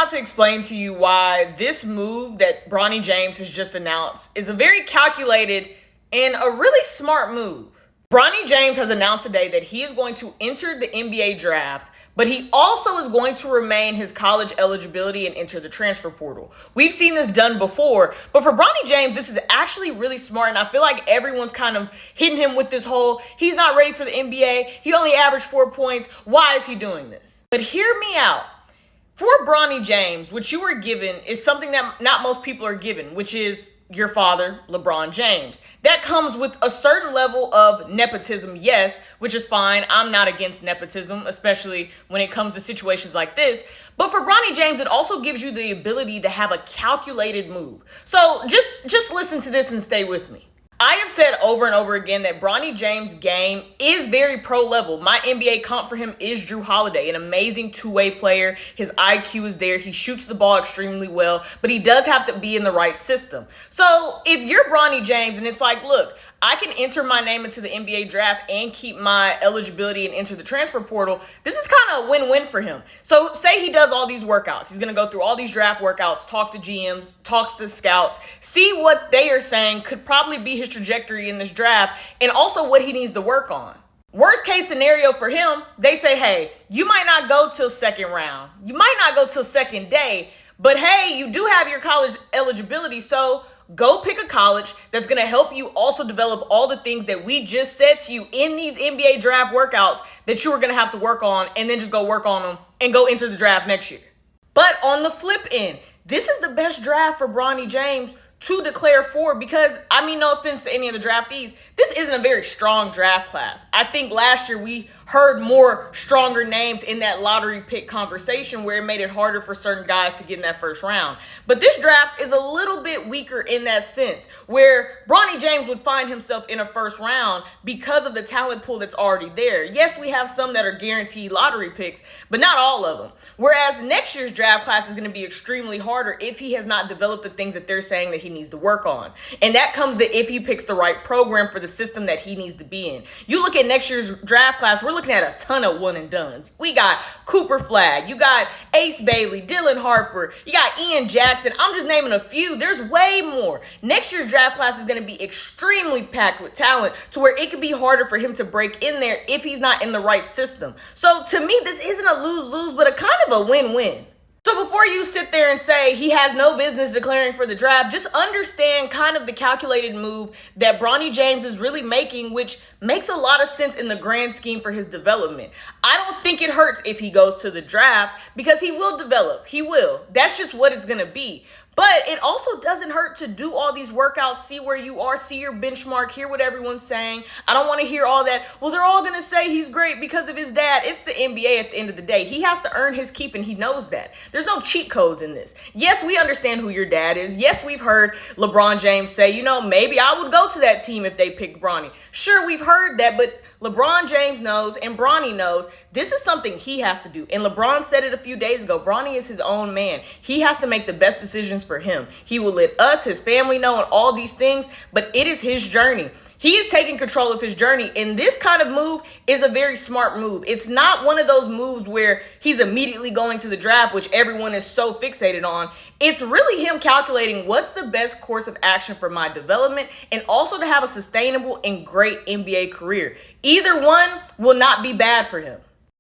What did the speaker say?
about to explain to you why this move that Bronny James has just announced is a very calculated and a really smart move. Bronny James has announced today that he is going to enter the NBA draft, but he also is going to remain his college eligibility and enter the transfer portal. We've seen this done before, but for Bronny James, this is actually really smart, and I feel like everyone's kind of hitting him with this whole, he's not ready for the NBA, he only averaged 4 points, why is he doing this? But hear me out. For Bronny James, what you were given is something that not most people are given, which is your father, LeBron James. That comes with a certain level of nepotism, yes, which is fine. I'm not against nepotism, especially when it comes to situations like this. But for Bronny James, it also gives you the ability to have a calculated move. So just listen to this and stay with me. I have said over and over again that Bronny James' game is very pro level. My NBA comp for him is Drew Holiday, an amazing two-way player. His IQ is there. He shoots the ball extremely well, but he does have to be in the right system. So if you're Bronny James and it's like, look, I can enter my name into the NBA draft and keep my eligibility and enter the transfer portal, this is kind of a win-win for him. So say he does all these workouts. He's going to go through all these draft workouts, talk to GMs, talks to scouts, see what they are saying could probably be his trajectory in this draft, and also what he needs to work on. Worst case scenario for him, they say, hey, you might not go till second round. You might not go till second day, but hey, you do have your college eligibility, so go pick a college that's going to help you also develop all the things that we just said to you in these NBA draft workouts that you are going to have to work on, and then just go work on them and go enter the draft next year. But on the flip end, this is the best draft for Bronny James to declare for, because, I mean, no offense to any of the draftees, this isn't a very strong draft class. I think last year we heard more stronger names in that lottery pick conversation where it made it harder for certain guys to get in that first round. But this draft is a little bit weaker in that sense, where Bronny James would find himself in a first round because of the talent pool that's already there. Yes, we have some that are guaranteed lottery picks, but not all of them. Whereas next year's draft class is going to be extremely harder if he has not developed the things that they're saying that he needs to work on. And that comes to if he picks the right program for the system that he needs to be in. You look at next year's draft class, we're looking at a ton of one and dones. We got Cooper Flagg, you got Ace Bailey, Dylan Harper, you got Ian Jackson. I'm just naming a few. There's way more. Next year's draft class is going to be extremely packed with talent to where it could be harder for him to break in there if he's not in the right system. So to me, this isn't a lose-lose, but a kind of a win-win. So before you sit there and say he has no business declaring for the draft, just understand kind of the calculated move that Bronny James is really making, which makes a lot of sense in the grand scheme for his development. I don't think it hurts if he goes to the draft because he will develop. He will. That's just what it's going to be. But it also doesn't hurt to do all these workouts, see where you are, see your benchmark, hear what everyone's saying. I don't want to hear all that, well, they're all going to say he's great because of his dad. It's the NBA at the end of the day. He has to earn his keep, and he knows that. There's no cheat codes in this. Yes, we understand who your dad is. Yes, we've heard LeBron James say, maybe I would go to that team if they picked Bronny. Sure, we've heard that, but LeBron James knows and Bronny knows this is something he has to do. And LeBron said it a few days ago. Bronny is his own man. He has to make the best decisions for him. He will let us, his family, know and all these things, but it is his journey. He is taking control of his journey, and this kind of move is a very smart move. It's not one of those moves where he's immediately going to the draft, which everyone is so fixated on. It's really him calculating what's the best course of action for my development and also to have a sustainable and great NBA career. Either one will not be bad for him.